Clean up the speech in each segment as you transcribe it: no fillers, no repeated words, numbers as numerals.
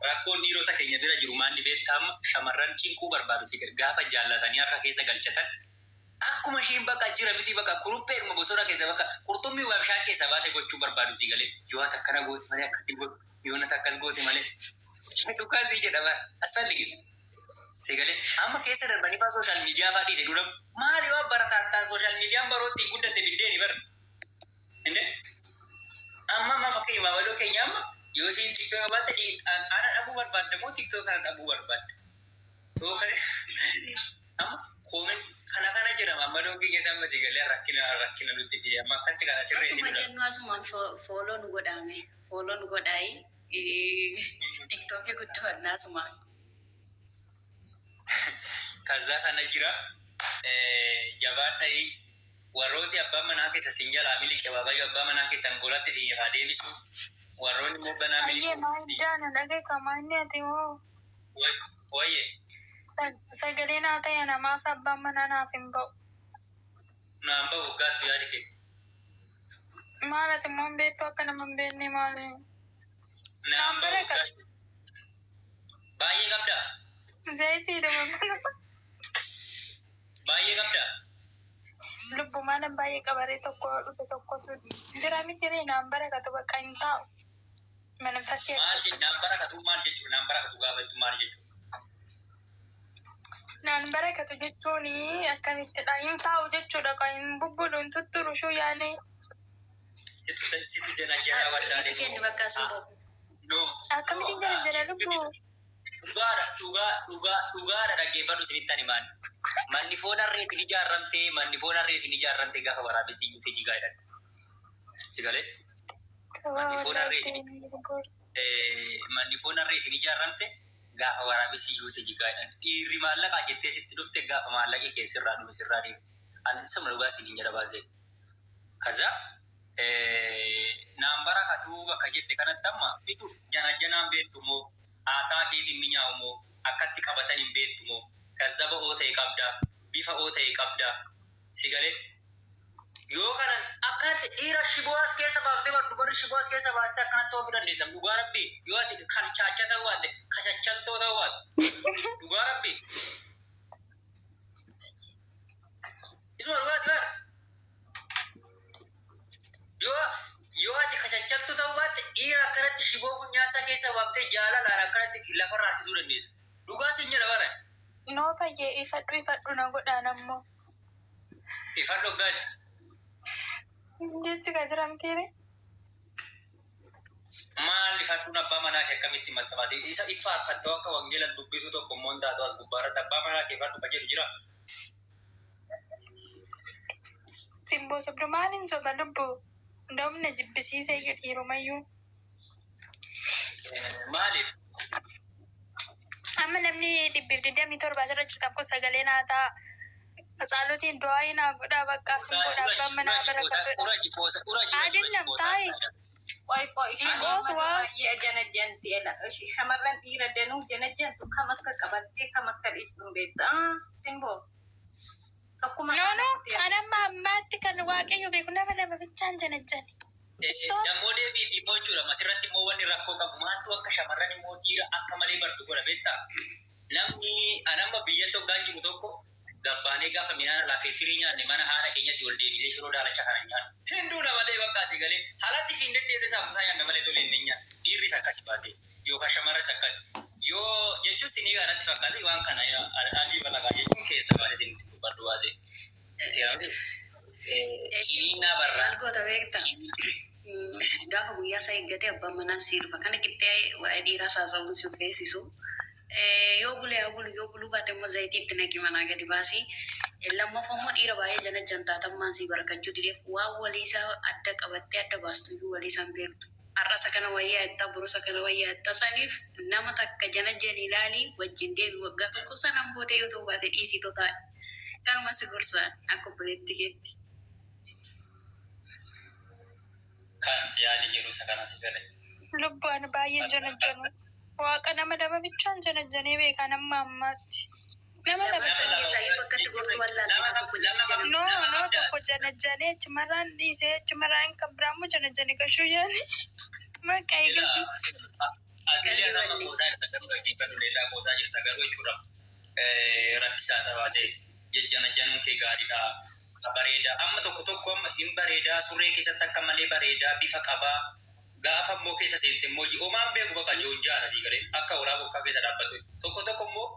Rakkoon dhiirota keenya bira jiru maanni beekama shamarran cinquu barbaadu sigar gaafa jaallatanii har'a keessa galchatan akkuma isheen bakka jira miti bakka kurupheedhuma bosona keessa bakka qurxummii bishaan keessa baate gochuu barbaadu si galee yoo akkana gooti malee akkatti godhu yoo akkas gooti malee dhukaasii jedhama asfalli si galee amma keessa darbanii faa sooshaal miidiyaa faa dhiise dura maali waan barataan sooshaal miidiyaan barootti guddatte biddeeni bar inde amma fakkii maabaloo keenya amma yoo isin tiktoo baate ana dhabuu barbaadde moo tiktoo kana dhabuu barbaadde amma koomen kana jedhama maabaloo keenya samma si galee rakkina nutti dhiye amma akkatti kana sirreessi asuma jennu asumaan fooloon godhaayi tiktooki guddifannaa asumaan kaza kana jira jabaa ta'ii warrooti abbaa manaa keessa sin jalaa miliqe waaqayyo abbaa manaa keessan golatti sin irraa deebisu warroonni mogganaa miliqe maayidaan dhagee kamaanni ati hoo wayye sagalee naa ta'e namaaf abbaan manaa naaf hin ba'u naan ba'u waggaatti yaadi kee maal ati immoo hin beektu akka nama hin beekne maali naan ba'u waggaatti baay'ee qabdaa zayitii dabamana baay'ee qabdaa lubbumaan baay'ee qabaree tokko dhufe tokkotu jira miti naan barakatu bakka hin taa'u manifastii maal naan barakatu maal jechuudha naan barakatu gaafattu maal jechuudha naan barakatu jechuun akkamittidha hin taa'u jechuudha kan hin bubbudu hin tutturu shuu yaane situ jala jala waldaadhe kenni bakka asuma akkamitti jala lubbuu dhugaadha dhaggeeffadhu isinitti ani maali manni foon harreetiin ijaarramte gaafa waraabessi iyyuute jigaa jedhan si galee manni foon harreetiin ijaarramte gaafa waraabessi iyyuute jigaa jedhan dhiirri maallaqaa jettee sitti dhufte gaafa maallaqee keessirraa dhume sirraa deemu ani sama dhugaa siniin jedha baasee kaza naan barakatuu bakka jette kanatti amma fidu janaan beektu moo aadaa keetiin ni nyaa'u moo akkatti qabatan hin beektu moo gazzaba oo ta'e qabdaa bifa oo ta'e qabdaa si galee yoo kanan akkanatti dhiira shiboas keessa baaftee dubarri shiboas keessa baastee akkanatti oofu dandeessan dhugaa rabbii yoo ati kalchaacha ta'uu baadde kashachaltoo ta'uu baadde dhugaa rabbii isuma dhugaati bara yoo ati kashachaltuu ta'uu baadde dhiira akkanatti shiboo funyaasaa keessa baaftee jaalalaan akkanatti lafarraa harkisuu dandeessa dhugaa siin jedha bara noo fayyee ifadhu na godhaan ammoo ifadhu gaadhi jechi ka jiramtiire maal ifadhuun abbaa manaa kee akkamitti maxxanfate isa ifaarfattoo akka wangeelan dubbisuu tokko immoo hin taatu as gubbaarratti abbaa manaa kee ifadhu ka jedhu jira simboo sobdu maaliin soba lubbuu ndomna jibbisiisee iyyuu dhiirumayyuu maaliif amma namni 127 irra jirtan kun sagalee naa ta'a Asaalutiin du'aa naa godhaa bakka asin godhaa mana barakatu adinam taayi qoy shamarran dhiira danuu janajjantu kam akka qabattee kam akka dhiistuun beekta simboo no anamma ammaatti kan waaqayyo beeku nama bichaan janajjani namoonni dhiboo jechuudha masirratti immoo wanni rakkoo qabu maaltu akka shamarran immoo dhiira akka malee bartu godha beektaa namni anamma biyya tokko jiru tokko gabbaanee gaafa midhaan laafee firii nyaanne mana haadha keenyatti ol deebinee shiroo daalacha kana nyaannu hinduu namalee bakkaasii galee haalatti fi hin deddeebiin isaa kutaa nyaanna malee tolee hin nyaanne dhiirris akkasi baatee yookaan shamarras akkasi yoo jechuun sinii gaadatti fakkaate waan kana adii balaqaa jechuun keessa baasee sinitti dubbadhu baasee ciinaa barraa gaafa guyyaa isaa eeggate abbaan manaa sii dhufa kana qixxee waa'ee dhiiraa saasa'uun si uffeessisu yoo buluu baate immoo zayitiitti naqi manaa gadi baasii lammaffaa immoo dhiira baay'ee jala jantaatammaan sii barakachuu dideef waan walii isaa adda qabattee adda baastu iyyuu walii isaan beektu har'asa kana wayyaa ittaa burusa kana wayyaa ittaa saniif nama takka jana jani ilaalii wajjin deebi waggaa tokko sanaan booda yoo ta'u baate dhiisitoo taa'e kanuma si gorsaan akka obboleetti keetti. Kan yaadi jiru isa kanatti galee. Lubbaan baay'ee janajjanu. Waaqa nama daba bichaan janajjanee beekaa nama ammaatti. Nama daba sayyuu bakkatti gortu wallaallee tokko janajjanu. No tokko janajjanee achumarraan dhiisee achumarraan kan biraan immoo janajjanii qashuu yaani. Maka eegasu. Atillee nama qoosaa jirta garuu dhaggeeffatu leellaa qoosaa jirta garuu jechuudha. Rakkisaa tabaasee jejjana januu kee gaariidha. Bareedaa amma tokko amma hin bareedaa surree keessatti akka malee bareedaa bifa qabaa. Gaafa immoo keessa seente immoo homaan beeku bakka joonjaadha sii galee akka horaa bokkaa keessa dhaabbatu. Tokko immoo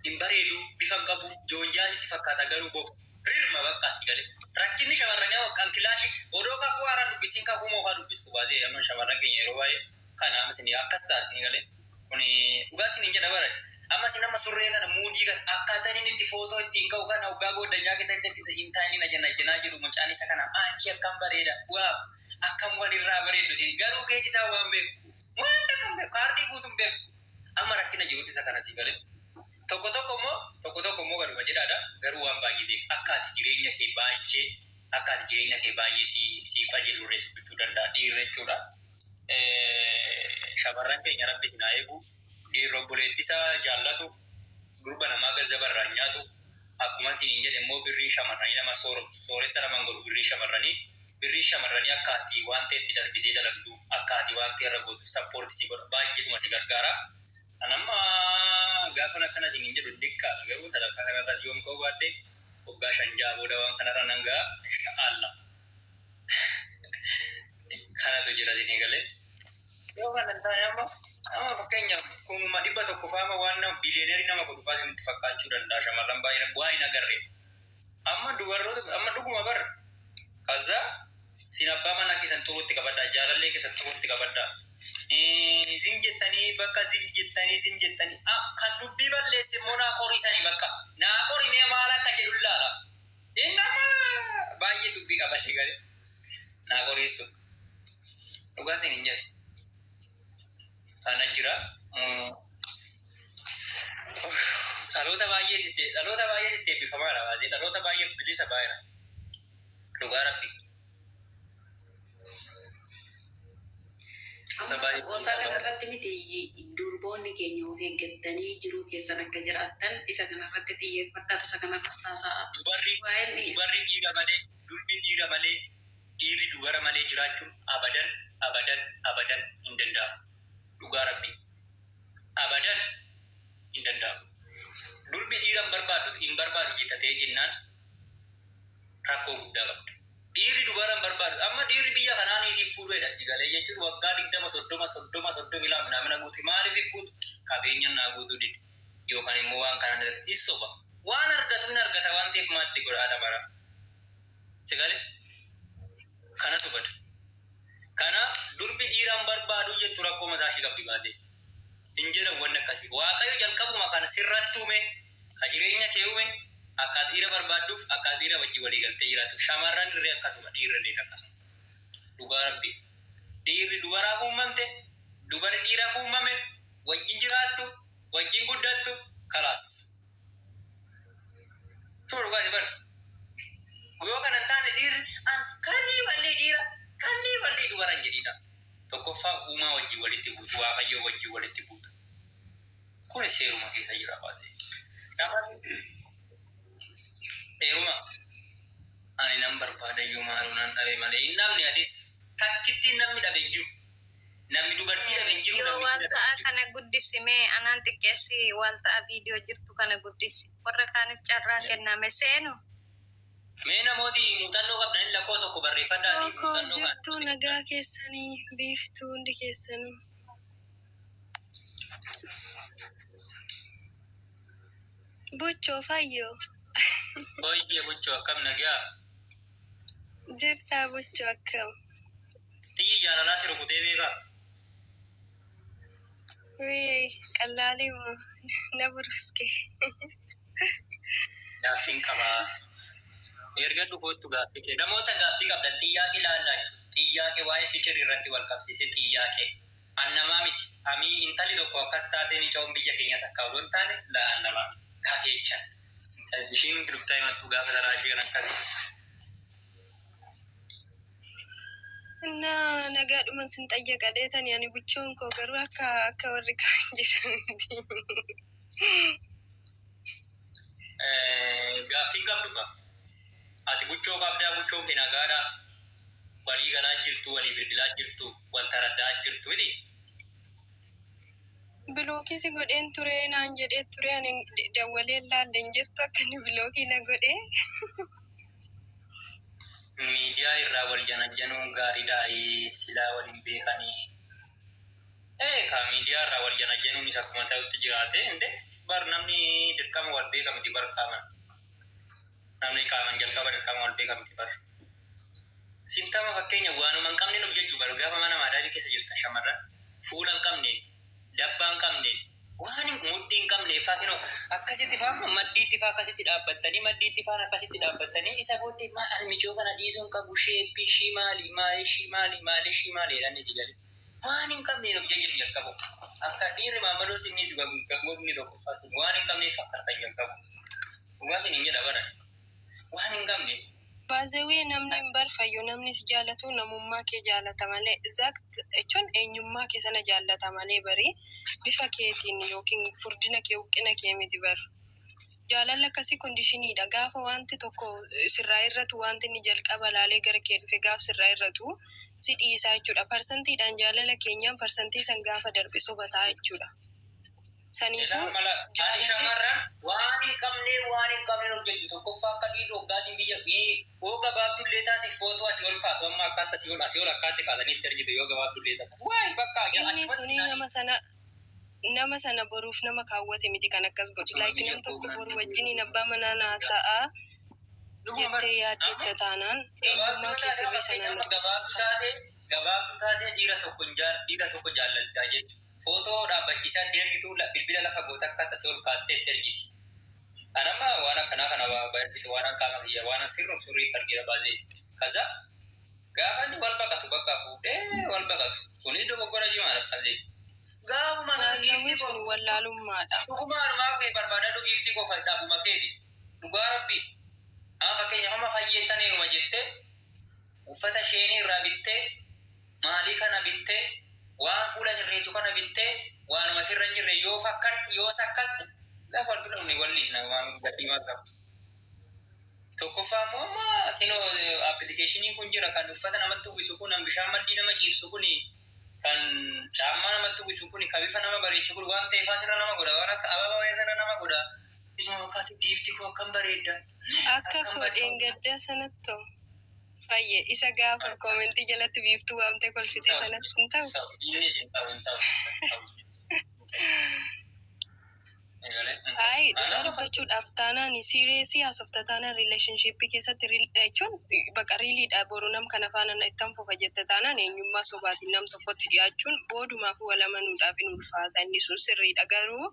hin bareedu bifa qabu joonjaa itti fakkaata garuu bofu rirma bakka sii galee. Rakkinni shamarranii kan kilaashii odoo kakuu haaraan dubbisiin kakuu moofaa dubbistu baasee amma shamarran keenya yeroo baay'ee kana amma isin akkas taatanii galee kuni dhugaa isin hin jedha barate. Amma isin amma surree kana muudii kan akkaataan inni itti footoo ittiin ka'u kana hoggaa goddanyaa keessatti hin taa'anii najjanaa jiru mucaan isa kana aanchi akkam bareeda waa akkam walirraa bareeddu si garuu keessi isaa waan beeku wanta kan beeku kaardii guutuun beeku amma rakkina jiruutti isa kana si galee. Tokko immoo garuma jedhaadha garuu waan baay'ee beeku akka ati jireenya kee baay'ee si qajeelurree sibbachuu danda'a dhiirri jechuudha. Shamarran keenya rabbi hin eegu dhiirri obboleetti isaa jaallatu durba namaa gazzabarraan nyaatu akkuma isin jedhe immoo birrii shamarranii nama sooressa naman godhu birrii shamarranii akka ati waan ta'etti darbitee dalagduuf akka ati waan ta'e irra gootuuf sappoortii si godha baay'eedhuma si gargaara. Anamma gaafan akkana isin jedhu dhiqqaadha garuu sadarkaa kanarras yoom ka'uu baadde waggaa 5 booda waan kanarra nan ga'a inshaallah. Kanatu jira isin galee. Yoo kana taa'e amma fakkeenyaaf kunuma 100 faama waan nama biliyeenerii nama godhu fa'aa isinitti fakkaachuu danda'a shamarran baay'ee waa hin agarre. Amma dhuguma barra. Kaza sin abbaa manaa keessan turuutti qabaddaa jaalallee keessan turuutti qabaddaa. Zinjettanii bakka zinjettanii kan dubbii balleesse immoo naa qorisanii bakka naa qorimee maal akka jedhu laala. Innama baay'ee dubbii qaba si galee naa qoreessu. Dhugaatiin hin jedhe. Kana jira. Dhaloota baay'ee itti eebbifamaadha baatee dhaloota baay'ee bilisa baay'eedha. Dhugaa rabbi. Qoosaa kanarratti miti durboonni keenya of eeggatanii jiruu keessan akka jiraattan isa kanarratti xiyyeeffadhaatu isa kanarratti haasa'a. Dubarri dhiira malee durbi dhiira malee dhiirri dubara malee jiraachuun abadan hin danda'amu. Dhugaa rabbi abadan hin danda'amu. Durbi dhiira hin barbaadu jettatee jennaan rakkoo guddaa qabda. Dhiirri dubara hin barbaadu. Amma dhiirri biyya kanaaniitiif fuudheedha si galee jechuun waggaa 20 minamina guutuu maaliif fuudhu qabeenyaan naa guutuu dide yookaan immoo waan kana isoba waan argatu hin argata waan ta'eef maatti godhaadha bara. Si galee kanatu bada. Kana durbi dhiira hin barbaadu jettu rakkoo mataa ishee qabdi baatee. Hin jedhan wanni akkasii. Waaqayyo jalqabuma kana sirratti uume ka jireenya kee uume akka dhiira barbaadduuf akka dhiira wajjin walii galtee jiraatu. Shamarran irree akkasuma dhiirri akkasuma. Dhugaa rabbi. Dhiirri dubaraaf uumamte dubarri dhiiraaf uumame wajjin jiraattu wajjin guddattu kalaas. Tuma dhugaati bara. Yoo kana hin taane dhiirri kannii ballee dubaran jedhidha. Tokkoffaa uumaa wajjin walitti buutu waaqayyoo wajjin walitti buutu. Kun seeruma keessa jira baatee. Seeruma ani nan barbaada iyyuu maaloo nan dhabe malee hin namni atis takkittiin namni dhabe hin jiru. Namni dubartii dhabe hin jiru. Yoo waan ta'a kana guddisimee anaan xiqqeessi waan ta'a viidiyoo jirtu kana guddisi. Warra kaaniif carraa kenname seenu. Mee namooti muuxannoo qabdan lakkoo tokko barreeffadhaa. Tokko jirtu nagaa keessanii biiftuu hundi keessanuu. Buchoo fayyoo. Baay'ee buchoo akkam nagaa. Jirtaa buchoo akkam. Xiyyi jaalalaa si rukutee beekaa. Wee qallaalii moo na buruske. Gaaffiin qabaa. Erga dhugootu gaaffii kee namoota gaaffii qabdan xiyyaaqee ilaallaachu xiyyaaqee waa'ee fikirii irratti wal qabsiisee xiyyaaqee annamaa miti amii intalli tokko akkas taateen ica'uun biyya keenya takka odoo hin taane annamaa kakeechan ishiin hundi dhuftaa himattu gaafa saraa ishee kan akkasii. Nagaadhuman sin xayyaqa dheetanii ani buchoon koo garuu akka warri kaan jedhamti. Gaaffiin qabdu qaba. Ati buchoo qabdaa buchoon kee nagaadhaa. walii galaa jirtu, walii bilbilaa jirtu, wal taraddaa jirtu ni. Bilookii si godheen ture naan jedhee ture ani dawwalee laalleen jettu akka inni bilookii na godhee. Miidiyaa irraa wal janajjanuun gaariidhaa silaa waliin beekanii. Ka miidiyaa irraa wal janajjanuun isa akkuma ta'utti jiraate inde bar namni dirqama wal beekamti bar qaaman. Namni qaaman jalqaba dirqama wal beekamti bar. Sintama fakkeenya waanuma hin qabne nuuf jechuu bar gaafa mana maadaabii keessa jirtan shamarran fuula hin qabne dabbaa hin qabne waan mudhii hin qabne fakkino akkasitti faa maddiitti faa akkasitti dhaabbattanii maddiitti faa akkasitti dhaabbattanii isa booddee maal mijoo kana dhiisuun qabu sheeppii shii maali jedhanii jigali. Waan hin qabne nuuf jechuu jalqabu akka dhiirri maamaloo sinnis gamoonni tokko faasin waan hin qabneef fakkaatan jalqabu. Waan hin jedha baran waan hin qabne. Baazewee namni hin barfayyu namni si jaallatu namummaa kee jaallata malee exact jechuun eenyummaa kee sana jaallata malee barii bifa keetiin yookiin furdina kee huqqina kee miti bar. Jaalala akkasii kondishiniidha gaafa wanti tokko sirraa irratu wanti inni jalqaba laalee gara kee dhufe gaafa sirraa irratu si dhiisaa jechuudha. Parsantiidhaan jaalala keenyaan parsantii san gaafa darbe sobataa jechuudha. Saniifuu shamarran waan hin qabne hojjetu tokkoffaa akka dhiirri hoggaasiin biyya yoo gabaabdullee taate footoo asii ol kaatu amma akkaata asii ol akkaatti kaatanii itti argitu yoo gabaabdullee taate. Waayee bakka inni suni nama sana boruuf nama kaawwate miti kan akkas godhu. Like nam tokko boru wajjiniin abbaa manaa naa ta'a jettee yaaddetta taanaan eenyummaa kee sirrii sanaan argisiista. Gabaabduu taate dhiira tokko jaalladhaa jechuudha. Footoo dhaabbachiisaa itti ergitu bilbila lafa goota akkaata asii ol kaastee itti ergiti. Anamma waan akkanaa kana baay'ee waan qaama kiyya waan sirriitti argina baasee. Kaza gaafa inni wal baqatu bakka fuudhee wal baqatu. Kunis dogoggora jimaadha baasee. Gaafuma Baazewee sun wallaalummaadha. dhugumaa kee barbaada dhugiifti qofa dhaabuma keeti. Dhugaa rabbii. Amma fakkeenyaaf amma fayyeettan eeguma jettee uffata sheenii irraa bittee maalii kana bittee waan fuula sirreessu kana bittee waanuma sirra hin jirre yoo sakkaste gaafa wal bira wallisna waan gadhiimaa qabu. Tokkoffaa immoo amma kinoo appilikeeshiniin kun jira kan uffata namatti uwwisu kun kan bishaan maddii nama ciibsu kun kan caammaa namatti uwwisu kun kan bifa nama bareechu kun waan ta'eef asirra nama godha waan akka ababaa asirra nama godha. Isuma fakkaatu giifti koo akkam bareedda. Akka koodheen gaddaa sanatti fayye isa gaafa koomentii jalatti biiftuu waamtee kolfitee sanatti hin ta'u. Ayi dhugaa dubbachuudhaaf taanaan siiriyeesii haasofta taanaan riileeshnshiippii keessatti jechuun bakka riiliidha boru nam kana faana ittan fufa jette taanaan eenyummaa sobaatiin nam tokkotti dhiyaachuun boodumaaf walamanuudhaaf hin ulfaata inni sun sirriidha garuu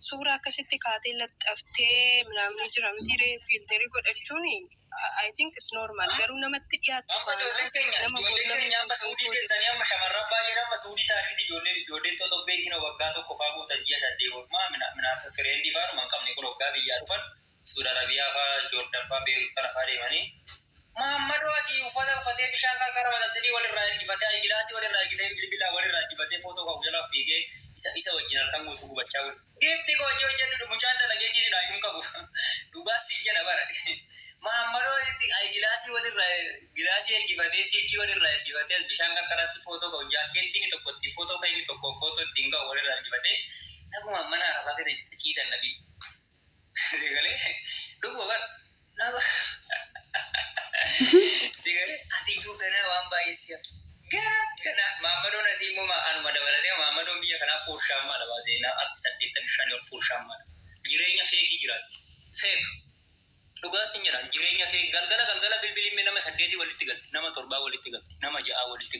suura akkasitti kaatee laxxaftee namni jiramtii fiilterii godhachuun I think it's normal garuu namatti dhiyaatu faana nama amma suudii keessanii amma shamarran baay'een amma suudii taariiti ijoolleen totobbeen kina waggaa tokko faa guutan ji'a saddeet minaafsa fireendi faa dhuman qabne kun waggaa biyyaa dhufan Suudi Arabiyaa faa Joordan faa Beerut kana faa deemanii Maammadoo asii uffata uffatee bishaan kan karaa wadatsanii walirraa dibatee gilaasii walirraa gidee bilbilaa walirraa dibatee footoo qabu jalaa fiigee isa wajjin harkaan guutuu gubachaa oolu. Giifti koo hojii mucaan dalagee jiridhaa hin qabu. Dhugaasii jedha bara. Maammadoo gilaasii ergifatee silkii walirraa ergifatee bishaan kan karaatti footoo qabu jaakkeettiin tokkotti footoo ka'ii tokko footoo ittiin qabu walirraa ergifatee naguma mana arabaa keessa ciisan nabii. Sagalee dhuguma bara. Sagalee adiyyuu ganaa waan baay'ee si'a. Kana Maammadoon asii immoo anuma dabalatee Maammadoon biyya kanaa fuurshaammaadha baasee arti 85 ol fuurshaammaadha. Jireenya feekii jiraatu. Feek. Dhugaatiin jedhan jireenya feek galgala bilbilimee nama 8 walitti galti nama 7 walitti galti nama 6 walitti galti.